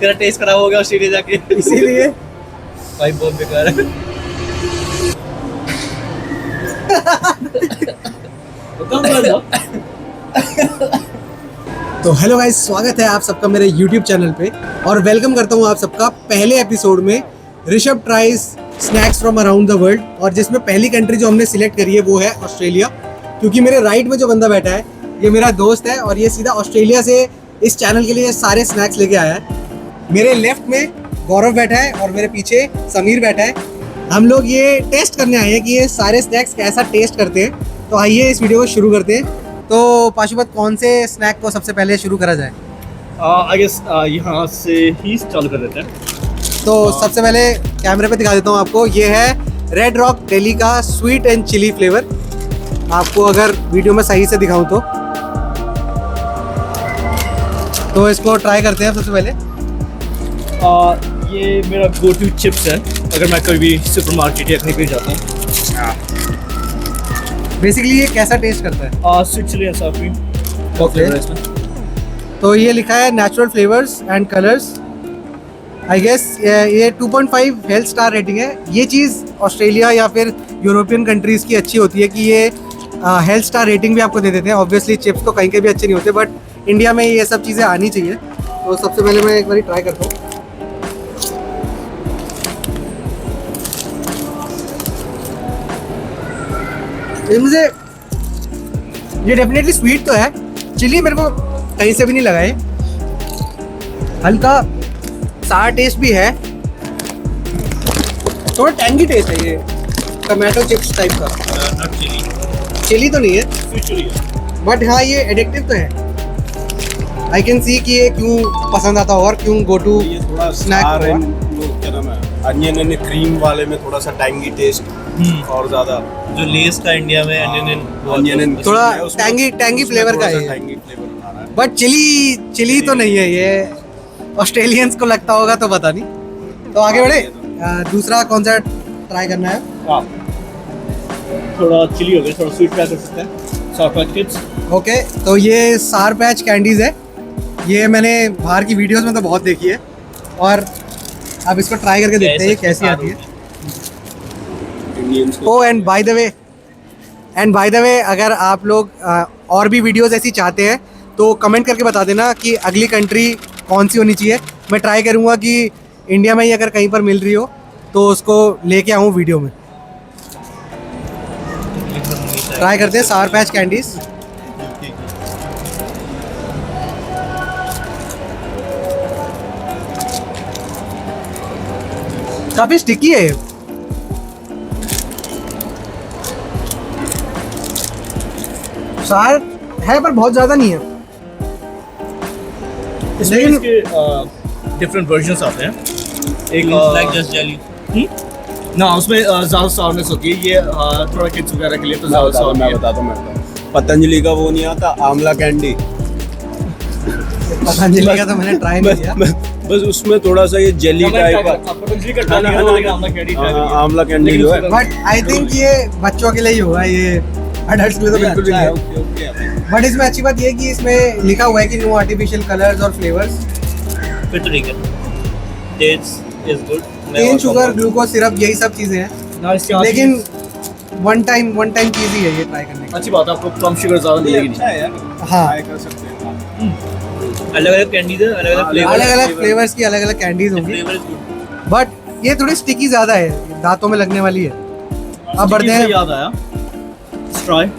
तेरा टेस्ट खराब हो गया ऑस्ट्रेलिया जाके, इसीलिए भाई बहुत बेकार है। तो हेलो गाइस, स्वागत है आप सबका मेरे YouTube चैनल पे और वेलकम करता हूँ आप सबका पहले एपिसोड में Rishabh tries snacks from around the world. और जिसमें पहली कंट्री जो हमने सिलेक्ट करी है वो है ऑस्ट्रेलिया, क्योंकि मेरे राइट में जो बंदा बैठा है ये मेरा दोस्त है और ये सीधा ऑस्ट्रेलिया से इस चैनल के लिए सारे स्नैक्स लेके आया है। मेरे लेफ्ट में गौरव बैठा है और मेरे पीछे समीर बैठा है। हम लोग ये टेस्ट करने आए हैं कि ये सारे स्नैक्स कैसा टेस्ट करते हैं। तो आइए इस वीडियो को शुरू करते हैं। तो पाशुपत, कौन से स्नैक को सबसे पहले शुरू करा जाए? आई गेस यहाँ से ही चालू कर देते हैं। तो सबसे पहले कैमरे पे दिखा देता हूँ आपको। ये है रेड रॉक दिल्ली का स्वीट एंड चिली फ्लेवर। आपको अगर वीडियो में सही से दिखाऊं तो इसको ट्राई करते हैं सबसे पहले। ये मेरा गो टू चिप्स है अगर मैं कभी भी सुपरमार्केट या कहीं पे जाता हूँ। बेसिकली ये कैसा टेस्ट करता है? स्वीट चिली है साथ में। ओके, तो ये लिखा है natural flavours and colours. I guess ये 2.5 हेल्थ स्टार रेटिंग है। ये चीज़ ऑस्ट्रेलिया या फिर यूरोपियन कंट्रीज़ की अच्छी होती है कि ये हेल्थ स्टार रेटिंग भी आपको दे देते हैं। ऑब्वियसली चिप्स तो कहीं के भी अच्छे नहीं होते, बट इंडिया में ये सब चीज़ें आनी चाहिए। तो सबसे पहले मैं एक बार ट्राई करता हूँ। मुझे ये डेफिनेटली स्वीट तो है। चिली मेरे को कहीं से भी नहीं लगा है। हल्का सार टेस्ट भी है, थोड़ा टैंगी टेस्ट है। ये टमाटो चिप्स टाइप का। नॉट चिली, चिली तो नहीं है, स्वीट चिली है। बट हाँ ये एडिक्टिव तो है। आई कैन सी कि ये क्यों पसंद आता होगा और क्यों गो टू ये थोड़ा स्नैक स्टार होगा। वो क्या नाम है, अनियन एंड क्रीम वाले में थोड़ा सा टैंगी टेस्ट और ज्यादा। जो लेस का इंडिया में अनियन थोड़ा टैंगी फ्लेवर का है, टैंगी फ्लेवर बना रहा है। बट चिली तो नहीं है। ये ऑस्ट्रेलियंस को लगता होगा तो पता नहीं। तो आगे बढ़े, दूसरा कौन सा ट्राई करना है? थोड़ा चिली हो गया, थोड़ा स्वीट ट्राई कर सकते हैं। South patch kids. ओके, तो ये सार पैच कैंडीज है। ये मैंने बाहर की वीडियोस में तो बहुत देखी है और अब इसको ट्राई करके देखते हैं कैसी आती है। Oh and by the way अगर आप लोग और भी वीडियोस ऐसी चाहते हैं तो कमेंट करके बता देना कि अगली कंट्री कौन सी होनी चाहिए। मैं ट्राई करूँगा कि इंडिया में ही अगर कहीं पर मिल रही हो तो उसको लेके आऊँ वीडियो में। ट्राई करते हैं सार पैच कैंडीज। काफी स्टिकी है। सार है पर बहुत ज्यादा नहीं है। इसमें डिफरेंट वर्जन्स आते हैं। एक लाइक जस्ट जेली ना, उसमें ज़्यादा साउरनेस होती है। ये थोड़ा किड्स वगैरह के लिए तो ज़्यादा साउर मैं बताता हूँ पतंजलि का वो नहीं आता आंवला कैंडी, पतंजलि का तो मैंने ट्राई नहीं किया। बस उसमें थोड़ा सा ये जेली टाइप का पतंजलि का आंवला कैंडी जो है। बट आई थिंक ये बच्चों के लिए ही होगा, ये अडल्ट्स के लिए तो बिल्कुल भी नहीं है। बट इसमें अच्छी बात ये है कि इसमें लिखा हुआ है कि नो आर्टिफिशियल कलर्स और फ्लेवर्स। फिर तो ठीक है, taste is good. Cane sugar, glucose syrup, यही सब चीजें हैं। लेकिन वन टाइम चीज ही है ये ट्राई करने की। अच्छी बात है, आपको कम शुगर ज़्यादा मिलेगी नहीं। हाँ, कर सकते हैं। अलग अलग कैंडीज है, अलग अलग फ्लेवर्स की अलग अलग कैंडीज होंगी। Flavour is good. बट ये थोड़ी स्टिकी ज्यादा है, दांतों में लगने वाली है। अब बढ़ते हैं। याद आया स्ट्रॉय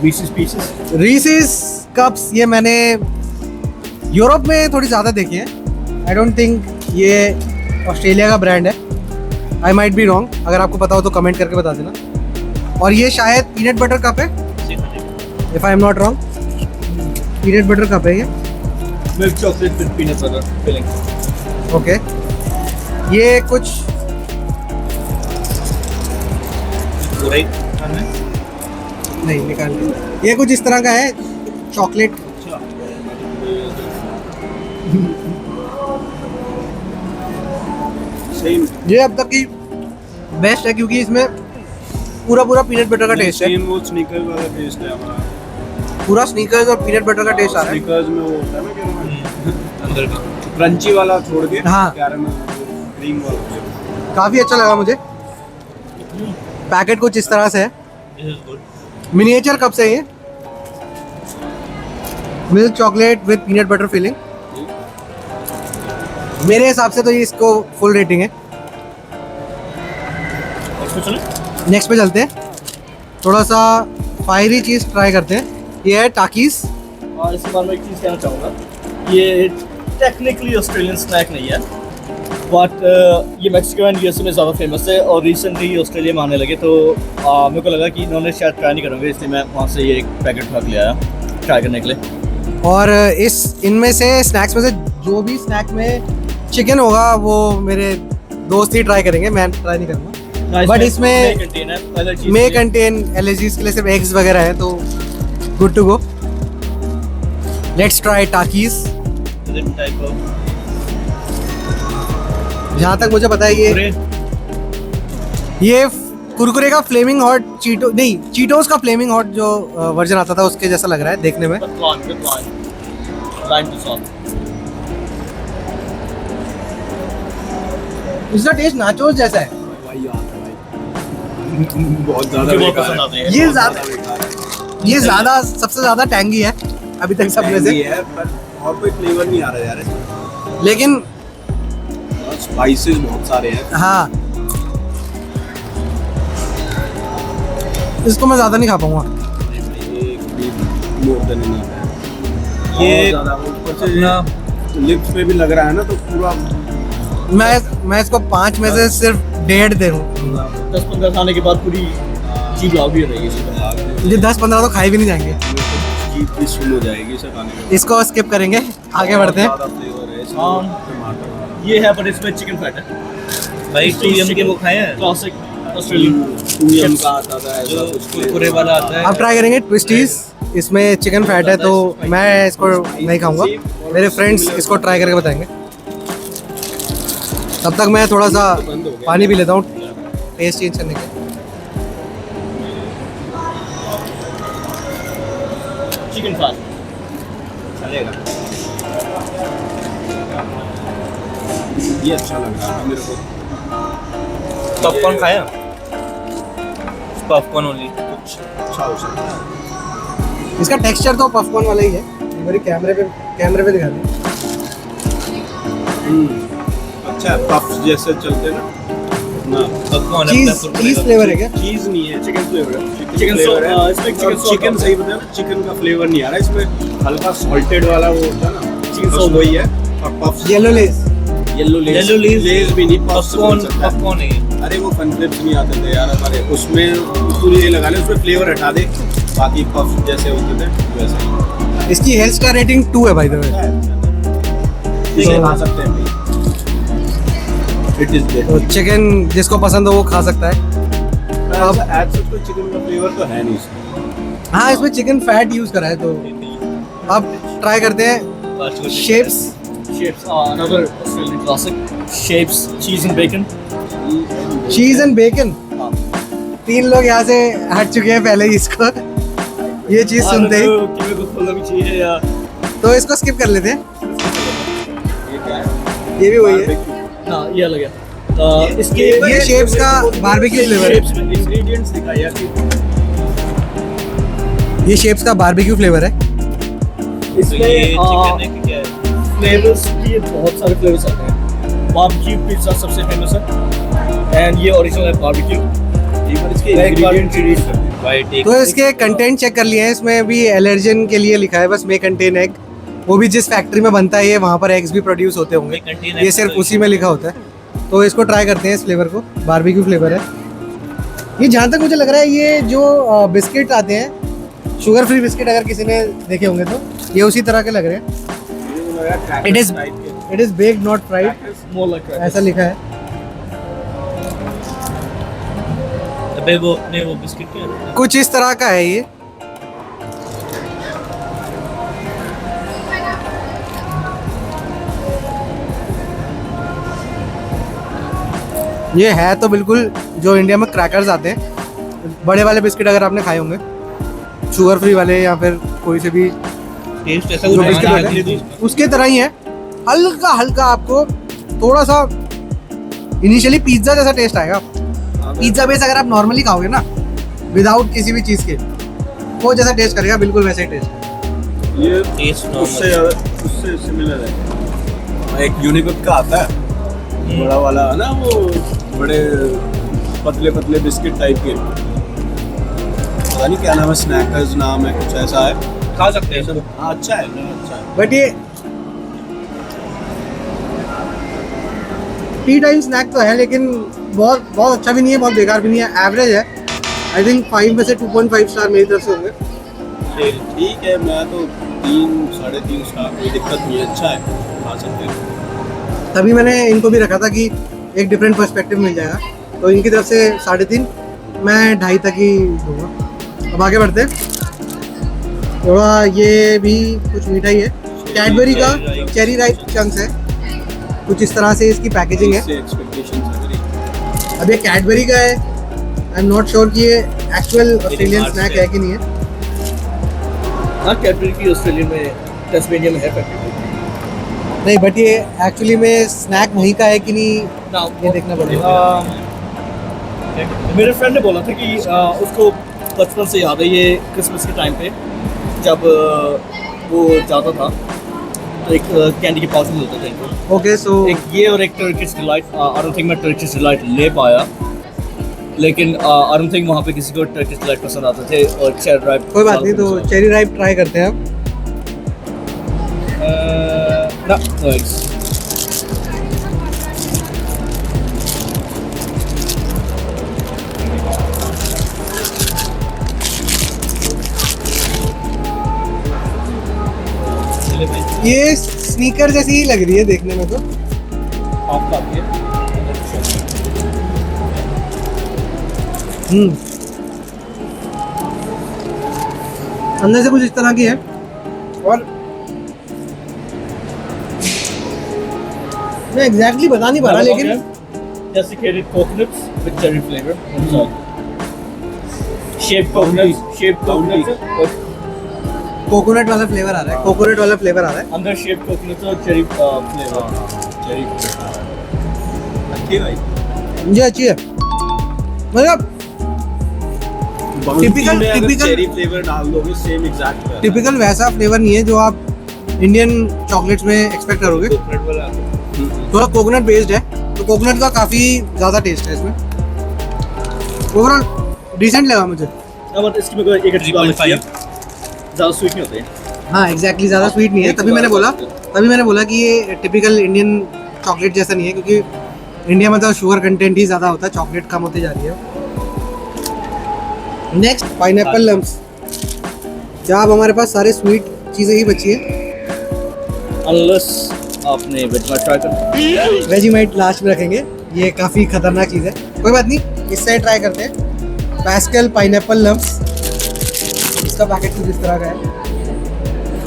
रीसेस पीसेस। रीसेस कप्स ये मैंने यूरोप में थोड़ी ज़्यादा देखे हैं। आई डोंट थिंक ये ऑस्ट्रेलिया का ब्रांड है। आई माइट बी रॉन्ग, अगर आपको पता हो तो कमेंट करके बता देना। और ये शायद पीनट बटर कप है, if I am not wrong. Peanut butter cup है ये। Milk chocolate with peanut butter filling. Okay, ये कुछ नहीं निकाल के, ये कुछ इस तरह का है, चॉकलेट। ये अब तक की बेस्ट है क्योंकि इसमें पूरा पीनट बटर का टेस्ट है। वो स्नीकर वाला टेस्ट है हमारा। पूरा स्नीकर्स और पीनट बटर का टेस्ट आ रहा है। स्नीकर्स में वो होता है ना क्या अंदर का क्रंची वाला छोड़ के हाँ। कैरेमल क्रीम वाला flavor। काफ़ी अच्छा लगा मुझे। पैकेट कुछ इस तरह से है, this is good. Miniature cup से ये milk chocolate with peanut butter filling. मेरे हिसाब से तो ये इसको फुल रेटिंग है। नेक्स्ट पे चलते हैं, थोड़ा सा फायरी चीज़ ट्राई करते हैं। ये है टाकीस। और इसके बारे में एक चीज़ कहना चाहूँगा, ये टेक्निकली ऑस्ट्रेलियन स्नैक नहीं है, बट ये मैक्सिको एंड यूएसए में ज़्यादा फेमस है और रिसेंटली ऑस्ट्रेलिया में आने लगे, तो मेरे को लगा कि इन्होंने शायद ट्राई नहीं करेंगे, इसलिए मैं वहाँ से ये एक पैकेट उठा के ले आया ट्राई करने के लिए। और इस इनमें से स्नैक्स में से जो भी स्नैक में चिकन होगा वो मेरे दोस्त ही ट्राई करेंगे, मैं ट्राई नहीं करूँगा। बट इसमें मे कंटेन एलर्जीज के लिए सिर्फ एग्स वगैरह है, तो good to go. Let's try talkies. जहाँ तक मुझे पता है ये कुरकुरे का फ्लेमिंग हॉट चीटो नहीं, चीटोस का फ्लेमिंग हॉट जो वर्जन आता था उसके जैसा लग रहा है देखने में। इसका टेस्ट नाचोस जैसा है। भाई यार भाई बहुत ज्यादा मुझे बहुत बेकार पसंद है। आते हैं। ये ज्यादा सबसे ज्यादा टैंगी है अभी तक सब में से, Tangy है पर और कोई फ्लेवर नहीं आ रहा यार इसमें। लेकिन स्पाइसेस बहुत सारे हैं। हाँ इसको मैं ज्यादा नहीं खा पाऊंगा। ये ज्यादा ऊपर से लिप्स पे भी लग रहा है ना, तो पूरा मैं इसको 5 में से सिर्फ 1.5 दे दूँ। 10-15 खाने के बाद पूरी चीज लाभ भी हो रहेगी। ये 10-15 तो खाए भी नहीं जाएंगे, जीभ भी सुन हो जाएगी इसे खाने के बाद। इसको स्किप करेंगे, आगे बढ़ते हैं। ज्यादा फ्लेवर है इसमें, टमाटर। ये है पर इसमें चिकन फैट है भाई। 2M के वो खाए हैं क्लासिक ऑस्ट्रेलियन टूयम का आता था ऐसा जो कुछ कुरकुरे वाला आता है। अब ट्राई करेंगे ट्विस्टीज। इसमें चिकन फैट है तो मैं इसको नहीं खाऊंगा, मेरे फ्रेंड्स इसको ट्राई करके बताएंगे। तब तक मैं थोड़ा सा पानी पी लेता हूँ टेस्ट चेंज करने के। चिकन फैट चलेगा। ये अच्छा लग रहा है मेरे को। पॉपकॉर्न खाया? Popcorn only. कुछ अच्छा हो सकता है। इसका टेक्सचर तो पॉपकॉर्न वाला ही है। मेरे कैमरे पे दिखा दे। अच्छा है, पफ्स जैसे चलते हैं ना। पॉपकॉर्न चीज फ्लेवर है क्या? चीज नहीं है, चिकन फ्लेवर है। चिकन फ्लेवर है इसमें चिकन सही बताया ना, चिकन का फ्लेवर नहीं आ रहा इसमें। हल्का सॉल्टेड वाला वो होता है ना, चिकन सॉस वही है। और पफ्स येलो लेस। येलो लेज भी नहीं, पफ्स पॉपकॉर्न है। अरे वो कॉन्फ्लेक्स नहीं आते थे यार हमारे उसमें, तू ये लगा ले उसमें फ्लेवर हटा दे, बाकी पफ्स जैसे होते थे वैसे ही। इसकी हेल्थ स्टार रेटिंग 2 है भाई। तो ठीक है, खा सकते हैं। इट इज तो चिकन जिसको पसंद हो वो खा सकता है। अब एड सकते चिकन का फ्लेवर तो है नहीं इसमें। हाँ इसमें चिकन फैट यूज करा है। तो अब ट्राई करते हैं shapes. another Australian classic. Shapes, cheese and bacon. चीज एंड बेकन। 3 लोग यहाँ से हट चुके हैं पहले ही इसको ये चीज सुनते ही, मेरे को खोलना भी चाहिए या तो इसको स्किप कर लेते हैं। ये क्या है? ये भी वही है। ना ये अलग है। इसके ये शेप्स का बारबेक्यू फ्लेवर है। शेप्स में इंग्रेडिएंट्स दिखाया कि ये शेप्स का बारबेक्यू फ्लेवर है। इसमें फ्लेवर्स की बहुत सारे फ्लेवर्स आते हैं। बारबेक्यू पिज़्ज़ा सबसे फेमस है एंड ये ओरिजिनल है बारबेक्यू। एक बार इसके इंग्रेडिएंट्स तो इसके कंटेंट चेक कर लिए हैं, इसमें भी एलर्जन के लिए लिखा है बस मे कंटेन एग। वो भी जिस फैक्ट्री में बनता है ये वहाँ पर एग्स भी प्रोड्यूस होते होंगे, ये सिर्फ उसी में लिखा होता है। तो इसको ट्राई करते हैं इस फ्लेवर को। बारबेक्यू फ्लेवर है ये। जहाँ तक मुझे लग रहा है ये जो बिस्किट आते हैं शुगर फ्री बिस्किट, अगर किसी ने देखे होंगे तो ये उसी तरह के लग रहे हैं। It is baked not fried, more like ऐसा लिखा है। अबे वो नहीं, वो बिस्किट क्या है? कुछ इस तरह का है ये। ये है तो बिल्कुल जो इंडिया में क्रैकर्स आते हैं, बड़े वाले बिस्किट अगर आपने खाए होंगे शुगर फ्री वाले या फिर कोई से भी टेस्ट ऐसा जो कुछ बिस्किट नहीं होते है। हैं, उसके तरह ही है। हल्का हल्का आपको थोड़ा सा इनिशियली पिज्जा जैसा टेस्ट आएगा। पिज्जा बेस अगर आप नॉर्मली खाओगे ना विदाउट किसी भी चीज़ के, वो जैसा टेस्ट करेगा बिल्कुल वैसा ही टेस्ट। ये टेस्ट उससे सिमिलर है। एक यूनिकुड का आता है बड़ा वाला है ना, वो बड़े पतले पतले बिस्किट टाइप के, पता नहीं क्या नाम है, स्नैकर्स नाम है, कुछ ऐसा है। खा सकते हैं सर। हाँ अच्छा है, अच्छा है। बट ये टी टाइम स्नैक तो है लेकिन बहुत बहुत अच्छा भी नहीं है, बहुत बेकार भी नहीं है, एवरेज है। आई थिंक 5 में से 2.5 स्टार मेरी तरफ से होंगे। ठीक है, मैं तो 3 साढ़े 3 स्टार, कोई दिक्कत नहीं है, अच्छा है, खा सकते हैं। तभी मैंने इनको भी रखा था कि एक डिफरेंट पर्सपेक्टिव मिल जाएगा, तो इनकी तरफ से 3.5, मैं 2.5 तक ही दूंगा। अब आगे बढ़ते हैं। थोड़ा ये भी कुछ मीठा ही है, कैडबरी का चेरी राइप चंक्स है, कुछ इस तरह से इसकी पैकेजिंग है। अब ये कैडबरी का है, आई एम नॉट श्योर कि ये एक्चुअल ऑस्ट्रेलियन स्नैक है कि नहीं है। हाँ, कैडबरी की ऑस्ट्रेलिया में टेस्मेनिया में है फैक्ट्री। नहीं, बट ये एक्चुअली में स्नैक वहीं का है कि नहीं, ना ये देखना पड़ेगा। मेरे फ्रेंड ने बोला था कि उसको बचपन से याद है, ये क्रिसमस के टाइम पे जब वो जाता था तो एक कैंडी के पाउच मिलते थे इनको। ओके, सो एक ये और एक Turkish delight. I don't think मैं टर्किश डिलाइट ले पाया, लेकिन आई डोंट थिंक वहाँ पे किसी को टर्किश डिलाइट पसंद आते थे और चेरी राइप। कोई बात नहीं, तो चेरी राइप ट्राई करते हैं अब। No, thanks. ये स्नीकर जैसी ही लग रही है देखने में तो। अंदर से कुछ इस तरह की है और मैं एग्जैक्टली बता नहीं पा रहा, लेकिन desiccated coconuts with cherry flavor inside. Shaved coconuts. Coconut वाला फ्लेवर आ रहा है, कोकोनट वाला फ्लेवर आ रहा है अंदर shaved coconuts और cherry flavor. अच्छी भाई, मुझे अच्छी है। मतलब typical चेरी फ्लेवर डाल दोगे सेम एग्जैक्ट टिपिकल वैसा फ्लेवर नहीं है जो आप इंडियन चॉकलेट्स में एक्सपेक्ट करोगे। थोड़ा कोकोनट बेस्ड है, तो कोकोनट का काफ़ी ज़्यादा टेस्ट है इसमें। ओवरऑल डिसेंट लगा मुझे। बट इसकी मेरे को एक अच्छी बात लगती है, ज़्यादा स्वीट नहीं होते हैं। हाँ एग्जैक्टली, ज़्यादा स्वीट नहीं है। तभी मैंने बोला कि ये टिपिकल इंडियन चॉकलेट जैसा नहीं है, क्योंकि इंडिया में तो शुगर कंटेंट ही ज़्यादा होता है, चॉकलेट कम होती जा रही है। Next pineapple lumps. क्या अब हमारे पास सारे स्वीट चीज़ें ही बची है, अनलेस आपने वेजमाइट ट्राई कर। वेजीमाइट लास्ट में रखेंगे, ये काफ़ी खतरनाक चीज़ है। कोई बात नहीं, इससे ट्राई करते हैं। पैस्कल पाइनएप्पल लम्स, इसका पैकेट कुछ इस तरह का है।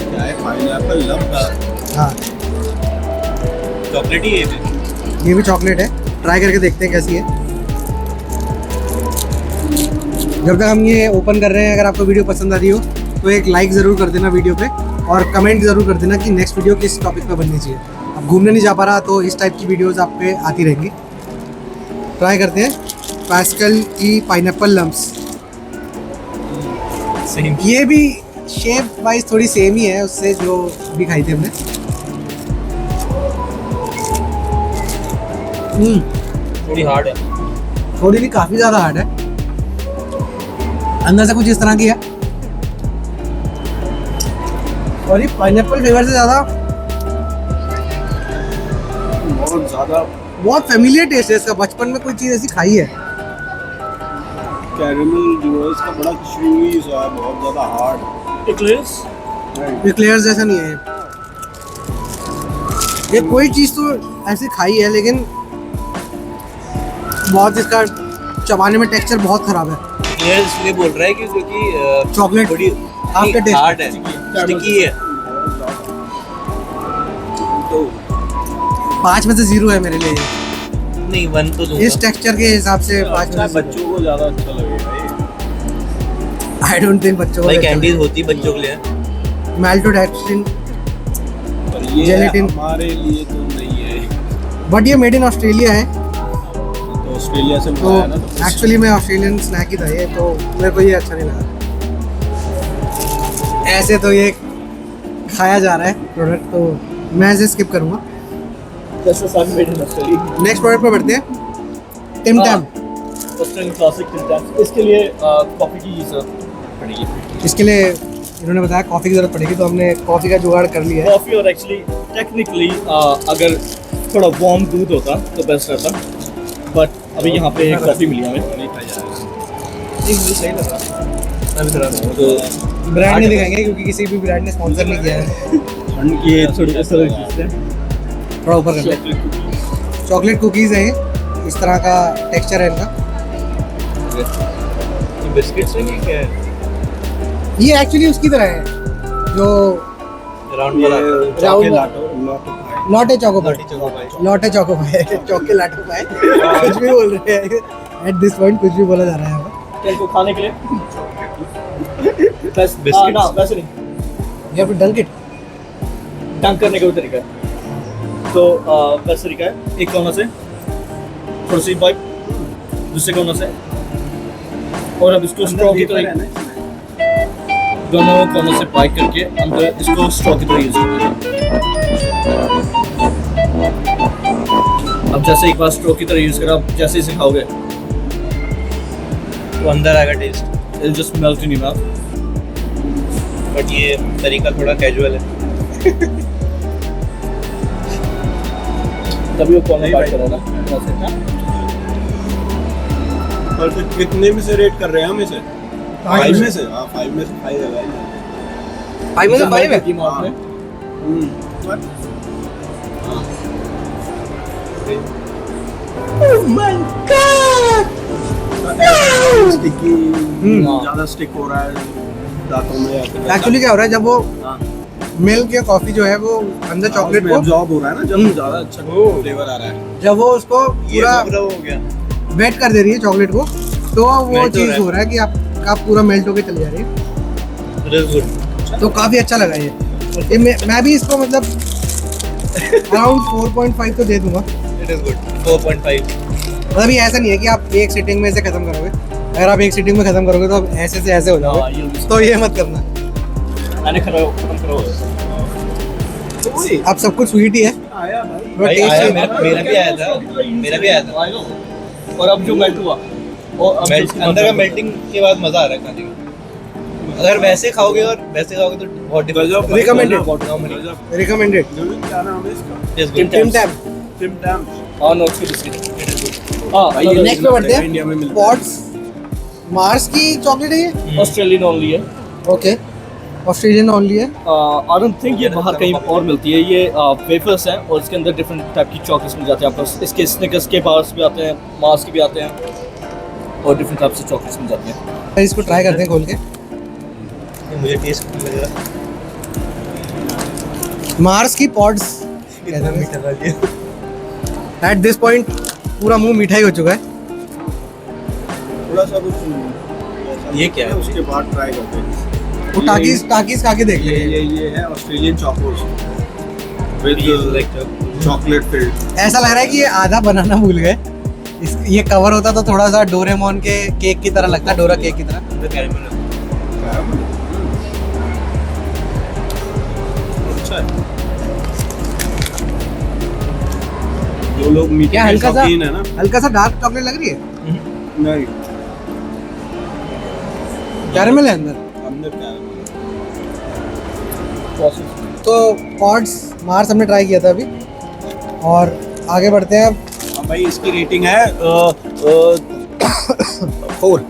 क्या है, पाइनएप्पल लम्स? हाँ, चॉकलेट ही है ये भी चॉकलेट है, ट्राई करके देखते हैं कैसी है। जब तक हम ये ओपन कर रहे हैं, अगर आपको वीडियो पसंद आ रही हो तो एक लाइक ज़रूर कर देना वीडियो पे, और कमेंट ज़रूर कर देना कि नेक्स्ट वीडियो किस टॉपिक पे बननी चाहिए। अब घूमने नहीं जा पा रहा तो इस टाइप की वीडियोस आप पे आती रहेंगी। ट्राई करते हैं पैस्कल की पाइनएप्पल लम्स। सेम। ये भी शेप वाइज थोड़ी सेम ही है उससे जो भी खाई थी हमने। थोड़ी हार्ड है। थोड़ी भी काफ़ी ज़्यादा हार्ड है, अंदर से कुछ इस तरह की है, और ये पाइनएप्पल फ्लेवर से ज़्यादा बहुत फेमिलियर टेस्ट है इसका। बचपन में कोई चीज़ ऐसी खाई है। कैरेमल जो है इसका बड़ा च्यूई सा है, बहुत ज़्यादा हार्ड। एक्लेयर्स जैसा नहीं है ये कोई चीज़ तो ऐसी खाई है, लेकिन बहुत इसका चबाने में टेक्सचर बहुत ख़राब है। ये इसलिए बोल रहा है कि क्योंकि चॉकलेट थोड़ी आफ्टर टेस्ट हार्ड है, स्टिकी है। तो 5 में से 0 है मेरे लिए। नहीं 1 तो दूंगा। इस टेक्सचर के हिसाब से 5 में से बच्चों को ज़्यादा अच्छा लगेगा। आई डोंट थिंक बच्चों भाई कैंडीज होती बच्चों के लिए। मैल्टोडेक्स्ट्रिन ये Gelatin. हमारे लिए तो नहीं है, बट ये मेड इन ऑस्ट्रेलिया है, तो ऑस्ट्रेलिया से तो मंगाया ना, तो एक्चुअली मैं ऑस्ट्रेलियन स्नैक ही था ये, तो मेरे को ये अच्छा नहीं लगा। ऐसे तो ये खाया जा रहा है प्रोडक्ट, तो मैं इसे स्किप करूँगा। That's the sun made in Australia. Next product पे बढ़ते हैं, Tim Tam. Australian classic Tim Tams. इसके लिए कॉफी की जरूरत पड़ेगी। इसके लिए इन्होंने बताया कॉफ़ी की ज़रूरत पड़ेगी, तो हमने कॉफ़ी का जुगाड़ कर लिया है। कॉफी और एक्चुअली टेक्निकली अगर थोड़ा वार्म दूध होता तो बेस्ट रहता, बट अभी यहाँ पे कॉफी मिली हमें। नहीं था यार। मुझे सही लग रहा तो ब्रांड नहीं दिखाएंगे क्योंकि किसी भी ब्रांड ने स्पॉन्सर नहीं किया है। ठंड की ये थोड़ी इस तरह की चीज़ है। थोड़ा ऊपर कर लें। चॉकलेट कुकीज़ है ये, इस तरह का टेक्सचर है इनका। बिस्किट्स है कि क्या है? ये एक्चुअली उसकी तरह है जो राउंड वाला राउंड लाटो लॉटे चोको पाई, लॉटी चोको पाई। लॉटे चोको पाई, चौके लाटो पाई, कुछ भी बोल रहे हैं एट दिस पॉइंट, कुछ भी बोला जा रहा है यहाँ क्या इनको खाने के लिए बस Biscuits. ना वैसे नहीं, पर। या फिर डंक इट। डंक करने का भी तरीका है। तो वैसे तरीका है, एक कोना से थोड़ी सी पाइप, दूसरे कोना से, और अब इसको स्ट्रॉ की तरह दोनों कोनों से पाइप करके अंदर इसको स्ट्रॉ की तरह यूज करते हैं। अब जैसे एक बार स्ट्रॉ की तरह यूज करा, अब जैसे इसे खाओगे तो अंदर आएगा taste, it'll just melt in your mouth. But ये तरीका थोड़ा कैजुअल है। तभी वो कॉर्नर बाइट करेगा ना। और तो कितने में से रेट कर रहे हैं हम इसे? 5 में से? हाँ 5 में से 5 है भाई। 5 में से 5 है। कीमत में स्टिकी हम्म। ज़्यादा स्टिक हो रहा है दांतों में या फिर एक्चुअली क्या हो रहा है, जब वो हाँ। मिल्क या कॉफी जो है वो अंदर चॉकलेट में को, absorb हो रहा है ना, जब हम्म। ज़्यादा अच्छा फ्लेवर आ रहा है। जब वो उसको ये पूरा पूरा हो गया। वेट कर दे रही है चॉकलेट को, तो वो Melt हो चीज़ रहा है। हो रहा है कि आपका पूरा मेल्ट होके चली जा रही है। It is good. तो काफ़ी अच्छा लगा ये मैं भी इसको मतलब अराउंड 4.5 तो दे दूंगा। It is good. 4.5। मतलब ये ऐसा नहीं है कि आप एक सिटिंग में इसे खत्म करोगे, अगर आप एक सिटिंग में खत्म करोगे तो आप ऐसे से ऐसे हो जाओगे, तो ये मत करना। मैंने खत्म करो। अब सब कुछ स्वीट ही है, आया भाई। बट भाई टेस्ट आया, ही मेरा भी आया था। मेरा भी आया था। और अब जो मेल्ट हुआ और अब मेल्ट अंदर का मेल्टिंग के बाद मजा आ रहा है खाने में। अगर वैसे खाओगे और वैसे खाओगे तो बहुत डिफरेंस। Recommended recommended. क्या नाम है इसका? Is good. Tim Tam. Tim Tam. हाँ नोट्स की बिस्किट। हाँ भाई ये नेक्स्ट पे बढ़ते हैं। इंडिया में मिलता है। पॉट्स मार्स की चॉकलेट है ये, ऑस्ट्रेलियन ओनली है। ओके ऑस्ट्रेलियन ओनली है। आई डोंट थिंक ये बाहर कहीं और मिलती है। ये वेफर्स हैं और इसके अंदर डिफरेंट टाइप की चॉकलेट्स मिल जाते हैं आपको। इसके स्निकर्स के पास भी आते हैं, मार्स के भी आते हैं, और डिफरेंट टाइप से चॉकलेट्स मिल जाती हैं। इसको ट्राई करते हैं खोल के। मुझे टेस्ट लग रहा मार्स की पॉड्स है मीठा खा लिया। एट दिस पॉइंट पूरा मुंह मीठा ही हो चुका है। थोड़ा सा कुछ ये क्या है? उसके बाद ट्राई करते हैं। वो टाकीज खा के देख ये ले। ये है Australian Chocos It is like chocolate filled. ऐसा लग रहा है कि ये आधा बनाना भूल गए। ये कवर होता तो थोड़ा सा डोरेमोन के केक की तरह लगता, डोरा केक की तरह। अंदर कैरेमल है। अच्छा है। जो लोग मीठे क्या के हल्का सा शौकीन है ना, हल्का सा डार्क चॉकलेट लग रही है, नहीं कैरेमल है अंदर। अंदर कैरेमल। तो पॉड्स मार्स हमने ट्राई किया था अभी, और आगे बढ़ते हैं अब। हाँ भाई इसकी रेटिंग है 4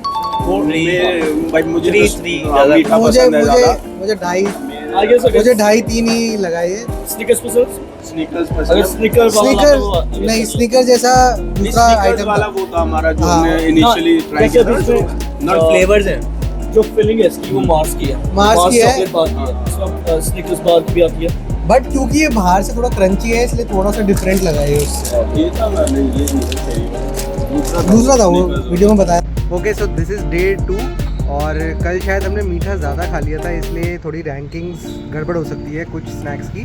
भाई मुझे Three, तो three, हाँ, ज़्यादा। मीठा मुझे पसंद है मुझे ज़्यादा। मुझे ढाई आगे से मुझे 2.5-3 ही लगा ये। स्निकर्स पसंद। स्नीकर्स अगर पसंद। स्निकर स्नीकर नहीं, स्नीकर जैसा दूसरा स्नीकर्स आइटम वाला था। वो था हमारा जो हाँ। हमने इनिशियली ट्राई जैसे किया अभी था। इसमें नॉट फ्लेवर्स हैं। जो फिलिंग है इसकी वो मार्स की है। मार्स की है। चॉकलेट बार की है। इसमें स्निकर्स बार की भी आती है। बट क्योंकि ये बाहर से थोड़ा क्रंची है इसलिए थोड़ा सा डिफरेंट लगा है उससे। ये था ना, नहीं ये नहीं सही। दूसरा था वो Snickers। वीडियो में बताया। Okay so this is day 2 और कल शायद हमने मीठा ज़्यादा खा लिया था, इसलिए थोड़ी रैंकिंग्स गड़बड़ हो सकती है कुछ स्नैक्स की।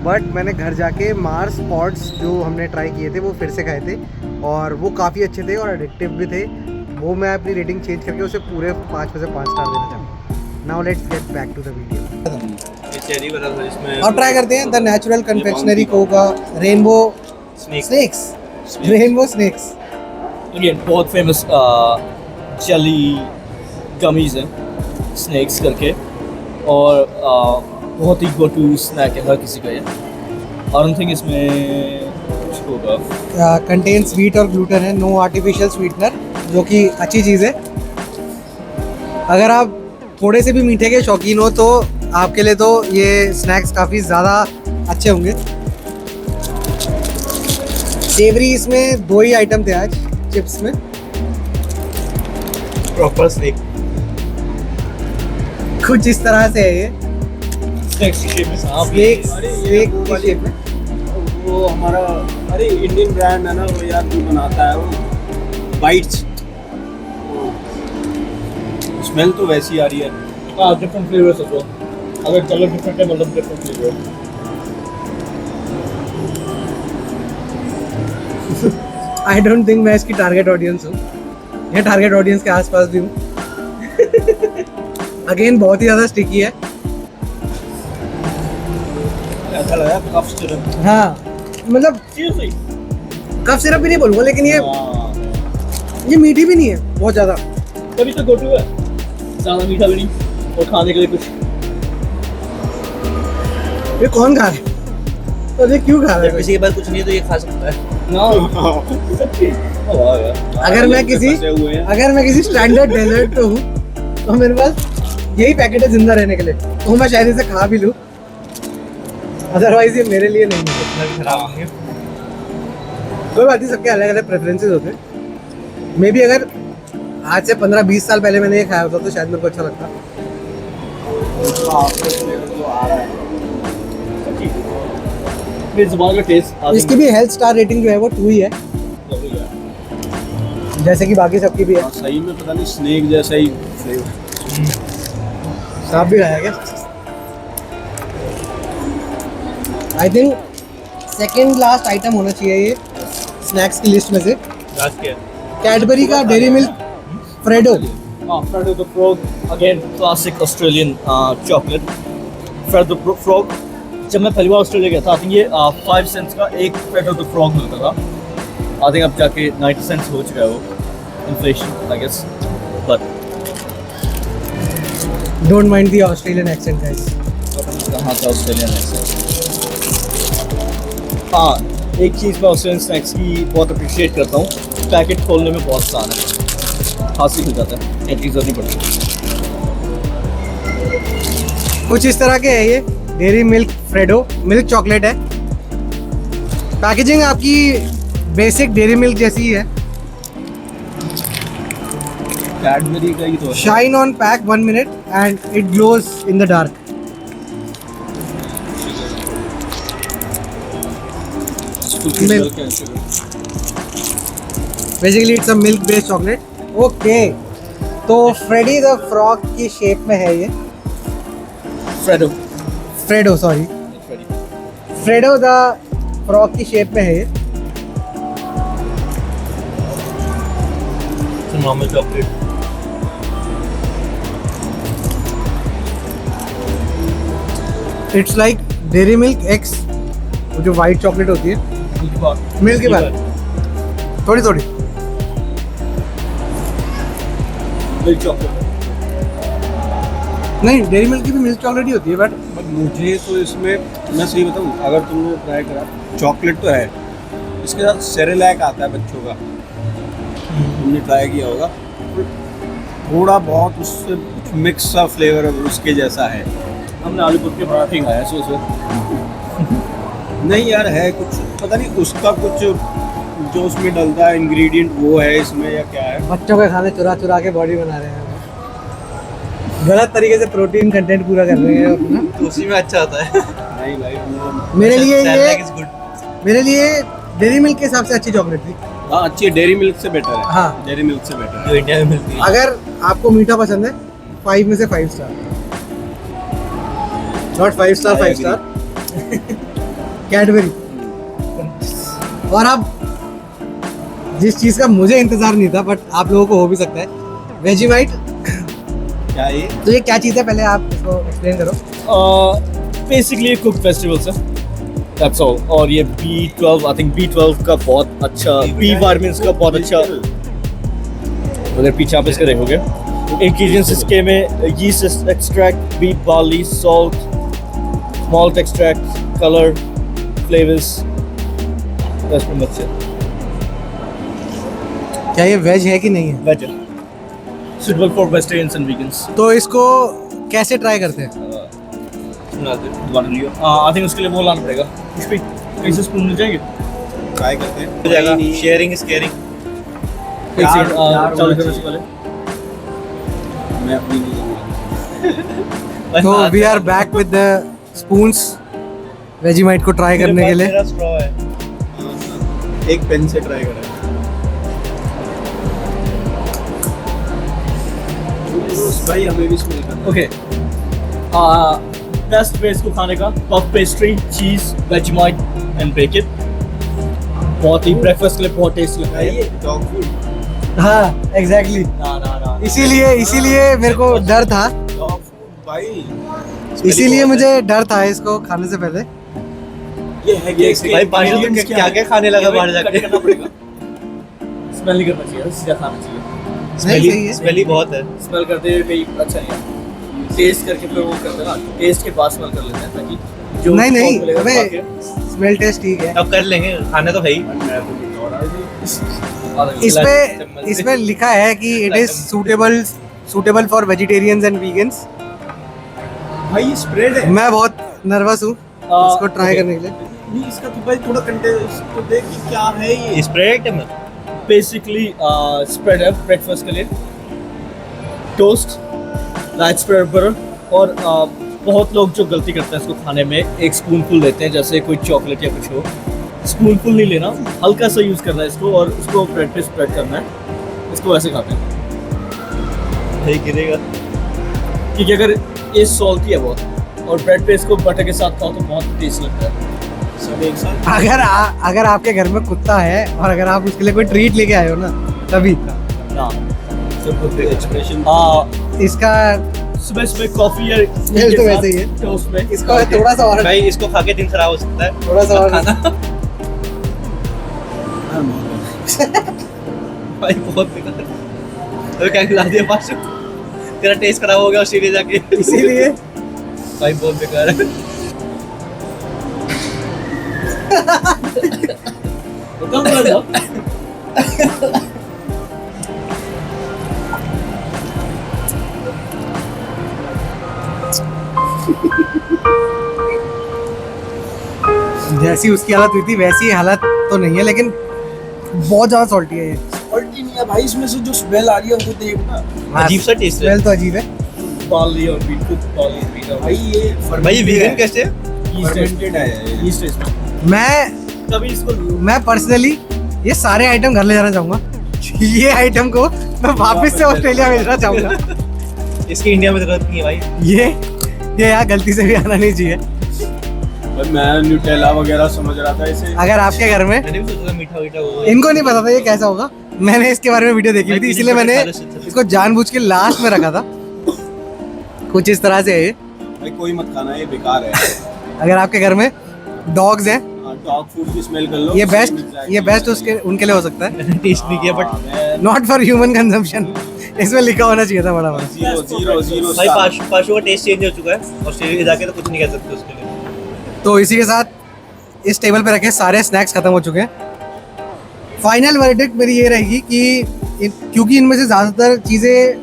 बट मैंने घर जाके मार्स पॉड्स जो हमने ट्राई किए थे वो फिर से खाए थे और वो काफ़ी अच्छे थे और एडिक्टिव भी थे। वो मैं अपनी रेटिंग चेंज करके उसे पूरे 5 में से 5 स्टार देना चाहूँगा। Now let's get back to the video ये चेरी वाला था इसमें और ट्राई करते हैं द नेचुरल कन्फेक्शनरी को का rainbow snacks. Rainbow snacks again बहुत फेमस जेली गमीज हैं, स्नैक्स करके, और बहुत ही गो टू स्नैक है हर किसी का ये। आई डोंट थिंक इसमें कुछ होगा। कंटेन स्वीट और ग्लूटेन है, नो आर्टिफिशियल स्वीटनर, जो कि अच्छी चीज़ है। अगर आप थोड़े से भी मीठे के शौकीन हो तो आपके लिए तो ये स्नैक्स काफ़ी ज़्यादा अच्छे होंगे। सेवरी इसमें 2 ही आइटम थे आज चिप्स में। प्रॉपर स्नैक कुछ इस तरह से है ये स्नैक्स की शेप में सांप स्नैक्स अरे ये स्नैक वो की वाली- शेप में। वो हमारा अरे इंडियन ब्रांड है ना वो यार, जो बनाता है वो बाइट्स, स्मेल तो वैसी आ रही है। डिफरेंट फ्लेवर्स है। अगर कलर डिफरेंट है मतलब different flavour. I don't think मैं इसकी टारगेट ऑडियंस हूँ या टारगेट ऑडियंस के आसपास भी हूँ। अगेन बहुत ही ज़्यादा स्टिकी है। ऐसा लगा कफ सिरप। हाँ मतलब सीरियसली कफ सिरप भी नहीं बोलूँगा, लेकिन ये मीठी भी नहीं है बहुत ज़्यादा। कभी तो गो टू है, ज़्यादा मीठा भी नहीं और खाने के लिए कुछ। ये कौन खा रहा है और ये क्यों खा रहा जब है? किसी के पास कुछ नहीं है तो ये खा सकता है। ना सच्ची वाह यार। अगर मैं किसी फंसे हुए हैं। अगर मैं किसी स्टैंडर्ड डेजर्ट पे हूँ तो मेरे पास यही पैकेट है जिंदा रहने के लिए, तो मैं शायद इसे खा भी लूँ, अदरवाइज ये मेरे लिए नहीं है। इतना भी खराब नहीं है। कोई बात नहीं, सबके अलग अलग प्रेफरेंसेस होते हैं। मे बी अगर आज से 15-20 साल पहले मैंने ये खाया होता तो शायद मेरे को अच्छा लगता। सच्ची मेरी जुबान का टेस्ट इसकी भी हेल्थ स्टार रेटिंग जो है वो 2 ही है, जैसे कि बाकी सबकी भी है। हाँ, सही में पता नहीं स्नेक जैसा ही फ्लेवर। आप भी खाया क्या? I think second last item होना चाहिए ये स्नैक्स की लिस्ट में से। लास्ट क्या है? कैडबरी का dairy Milk Fredo. Fred the Frog, again classic Australian chocolate. Fred the Frog, जब मैं पहली बार ऑस्ट्रेलिया गया था, आई थिंक ये 5 सेंट्स का एक Fred the Frog मिलता था। आई थिंक अब जाके 90 सेंट्स हो चुका है वो, inflation I guess. But don't mind the Australian accent guys. कहाँ था ऑस्ट्रेलियन एक्सेंट? हाँ, एक चीज़ मैं ऑस्ट्रेलियन स्नैक्स की बहुत अप्रिशिएट करता हूँ, पैकेट खोलने में बहुत आसान है, हाथ से खुल जाता है, एंट्री नहीं पड़ती। कुछ इस तरह के है ये Dairy Milk Freddo, milk chocolate है। पैकेजिंग आपकी बेसिक डेयरी मिल्क जैसी ही है। कैडबरी का ही तो है। Shine on pack 1 minute and it glows in the dark. Milk. Basically it's a milk based chocolate. Okay, तो फ्रेडी द फ्रॉग की शेप में है ये। Freddo Freddo sorry, Freddo the frog की शेप में है ये। Normal chocolate. It's like Dairy Milk X, वो जो वाइट चॉकलेट होती है मिल्क के बाद थोड़ी थोड़ी। मिल्क चॉकलेट नहीं, डेयरी मिल्क की भी मिल्क चॉकलेट ही होती है, बट बट मुझे तो इसमें, मैं सही बताऊँ, अगर तुमने ट्राई करा, चॉकलेट तो है, इसके साथ सेरेलैक आता है बच्चों का, तुमने ट्राई किया होगा, थोड़ा बहुत उससे कुछ मिक्स सा फ्लेवर उसके जैसा है। हमने आलू पुट के पराठे खाया है उसमें। नहीं यार, है कुछ पता नहीं उसका कुछ जो उसमें डलता है इंग्रेडिएंट वो है इसमें या क्या है। बच्चों के खाने चुरा चुरा के बॉडी बना रहे हैं, गलत तरीके से प्रोटीन कंटेंट पूरा कर रहे हैं अपना। तो उसी में अच्छा आता है। नहीं भाई वो मेरे लिए Cerelac ये is good। मेरे लिए डेयरी मिल्क के हिसाब से अच्छी चॉकलेट थी। हाँ अच्छी है, डेयरी मिल्क से बेटर है। हाँ। डेयरी मिल्क से बेटर है। जो इंडिया में मिलती है। अगर आपको मीठा पसंद है 5 में से 5 star, not 5 star, 5 star Cadbury. और अब जिस चीज़ का मुझे इंतजार नहीं था बट आप लोगों को हो भी सकता है, वेजिमाइट। क्या ये? तो ये क्या चीज़ है, पहले आप इसको एक्सप्लेन करो। बेसिकली कुक फेस्टिवल्स है, दैट्स ऑल। और ये B12, आई थिंक B12 का बहुत अच्छा, B विटामिन्स का बहुत अच्छा, उधर पीछे आप इसका देखोगे इंग्रेडिएंट्स इसके में yeast extract, wheat barley, salt, malt extract, colour, flavours, that's pretty much it। क्या ये वेज है कि नहीं है? Veg suitable for vegetarians and vegans. तो इसको कैसे ट्राई करते हैं? आई थिंक उसके लिए वो लाना पड़ेगा, कुछ भी कैसे स्पून मिल जाएंगे। ट्राई करते हैं। हो जाएगा, शेयरिंग इज केयरिंग। एक सेकंड यार चालू होना करो चाहिए। इसको पहले। मैं अपनी नहीं तो we are back with the spoons Vegemite को ट्राई करने के लिए। मेरा स्ट्रॉ है। एक पेन से ट्राई करा। भाई हमें भी स्मेल करना। ओके, बेस्ट वे इसको खाने का, पफ पेस्ट्री, चीज, वेजिमाइट एंड बेक इट। बहुत ही ब्रेकफास्ट के लिए बहुत टेस्टी लगता है। ये डॉग फूड। हाँ एग्जैक्टली, ना इसीलिए मेरे को डर था, डॉग फूड भाई। इसीलिए मुझे डर था इसको खाने से पहले। ये है कि भाई पाशु तो क्या क्या खाने लगा बाहर जाके। करना पड़ेगा। स्मेल नहीं करना चाहिए, सीधा खाना चाहिए। सही है। स्मेली बहुत है। स्मेल करते हुए भी अच्छा नहीं है, टेस्ट करके फिर वो करते हैं ना, टेस्ट के बाद स्मेल कर लेते हैं ताकि जो नहीं स्वाद मिलेगा अबे खा के, स्मेल टेस्ट ठीक है। अब कर लेंगे, खाना तो है ही। इसमें लिखा है कि it is suitable for vegetarians and vegans. भाई ये स्प्रेड है। मैं बहुत नर्वस हूँ इसको ट्राई okay। करने के लिए। नहीं इसका तो भाई थोड़ा कंटेंट तो देख कि क्या है ये। स्प्रेड है। बेसिकली स्प्रेड है ब्रेकफास्ट के लिए, टोस्ट, लाइट स्प्रेड बटर। और बहुत लोग जो गलती करते हैं इसको खाने में, एक स्पूनफुल लेते हैं जैसे कोई चॉकलेट या कुछ हो। स्पूनफुल नहीं लेना, हल्का सा यूज़ करना है इसको और उसको ब्रेड पे स्प्रेड करना है। इसको वैसे खाते हैं नहीं गिरेगा। क्योंकि अगर ये सॉल्टी है बहुत और ब्रेड पे इसको बटर के साथ खाओ तो बहुत टेस्ट लगता है। सब एक साथ। अगर आपके घर में कुत्ता है और अगर आप उसके लिए कोई ट्रीट लेके आए हो ना, तभी ना एक्सप्रेशन। इसका सुबह सुबह कॉफी या Smell तो वैसे ही है। टोस्ट में इसका थोड़ा सा और भाई इसको खा के दिन खराब हो सकता है। थोड़ा सा और खाना भाई बहुत बेकार। तो क्या खिला दिया पाशु? तेरा टेस्ट खराब हो गया ऑस्ट्रेलिया जाके। इसीलिए भाई बहुत बेकार है। तो कम कर दो। जैसी उसकी हालत हुई थी वैसी हालत तो नहीं है, लेकिन बहुत ज्यादा सॉल्टी है ये। सॉल्टी नहीं है भाई, इसमें से जो स्मेल आ रही है वो देख ना। अजीब सा टेस्ट है। स्मेल तो अजीब है। बार्ली और व्हीट कुक बार्ली और व्हीट भाई ये भाई वीगन कैसे? फर्मेंटेड है। ईस्ट टेस्ट मैं तभी इसको पर्सनली ये सारे आइटम घर ले जाना चाहूंगा। ये आइटम को मैं वापस से ऑस्ट्रेलिया भेजना चाहूंगा। इसकी इंडिया में जरूरत नहीं है भाई। ये यहाँ गलती से भी आना नहीं चाहिए। भाई मैं न्यूटेला वगैरह समझ रहा था इसे। अगर आपके घर में, मैंने भी सोचा था मीठा मीठा होगा। इनको नहीं पता था ये कैसा होगा, मैंने इसके बारे में वीडियो देखी हुई थी, इसलिए मैंने इसको जानबूझ के लास्ट में रखा था। कुछ इस तरह से है ये। भाई कोई मत खाना, ये बेकार है। अगर आपके घर में डॉग्स हैं, डॉग फूड की स्मेल कर लो। ये बेस्ट उसके उनके लिए हो सकता है। मैंने टेस्ट नहीं किया but not for human consumption. इसमें लिखा होना चाहिए था बड़ा बड़ा। जीरो भाई पाशु का टेस्ट चेंज हो चुका है। ऑस्ट्रेलिया जाके तो कुछ नहीं कह सकते उसके लिए। तो इसी के साथ इस टेबल पे रखे सारे स्नैक्स खत्म हो चुके हैं। फाइनल वर्डिक्ट मेरी ये रहेगी कि क्योंकि इनमें से ज़्यादातर चीज़ें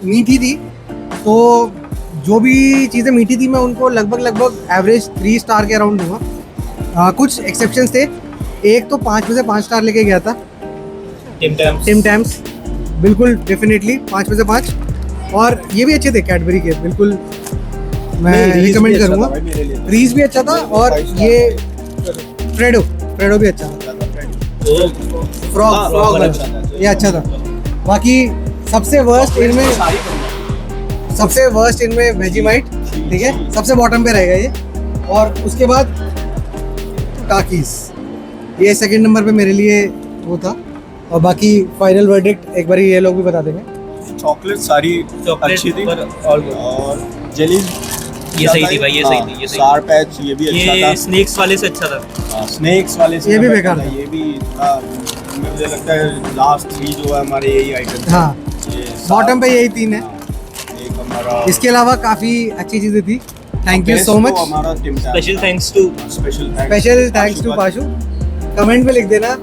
मीठी थी, तो जो भी चीज़ें मीठी थी मैं उनको लगभग एवरेज 3 स्टार के अराउंड दूंगा। कुछ एक्सेप्शंस थे। एक तो 5 में से 5 स्टार लेके गया था, टिम टैम्स, बिल्कुल डेफिनेटली 5 में से 5। और ये भी अच्छे थे कैडबरी के, बिल्कुल मैं रिकमेंड करूँगा। रीज भी अच्छा था और ये फ्रेडो भी अच्छा था। फ्रॉग वाला ये अच्छा था। बाकी सबसे वर्स्ट इनमें सबसे वर्स्ट इनमें वेजीमाइट, ठीक है, सबसे बॉटम पे रहेगा ये। और उसके बाद टाकीज, ये सेकंड नंबर पे मेरे लिए वो था। और बाकी फाइनल वर्डिक्ट एक बार ये लोग भी बता देंगे। चॉकलेट सारी अच्छी थी और जेली ये सही थी भाई, ये सही थी, ये सही सार पैच ये भी अच्छा ये था। स्नेक्स वाले से अच्छा था। स्नेक्स वाले से ये भी better बेकार था, था। ये भी था। मुझे लगता है लास्ट 3 जो है हमारे यही आइटम हाँ, बॉटम पे यही 3 है। एक हमारा इसके अलावा काफ़ी अच्छी चीज़ें थी। Thank you best so too much. हमारा Tim Tam special thanks to special thanks to Pashu. Comment में लिख देना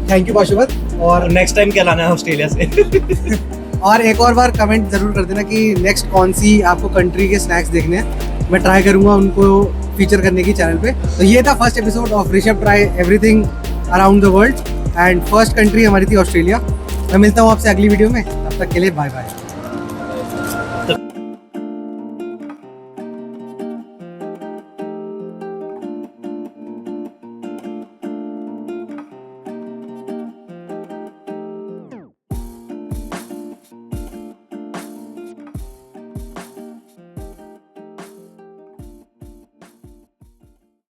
थैंक यू पाशुपत। और नेक्स्ट टाइम क्या लाना है ऑस्ट्रेलिया से। और एक और बार कमेंट जरूर कर देना कि नेक्स्ट कौन सी आपको कंट्री के स्नैक्स देखने हैं। मैं ट्राई करूंगा उनको फीचर करने की चैनल पे। तो ये था first episode of Rishabh try everything around the world and first country हमारी थी ऑस्ट्रेलिया। मैं मिलता हूँ आपसे अगली वीडियो में, तब तक के लिए बाय बाय।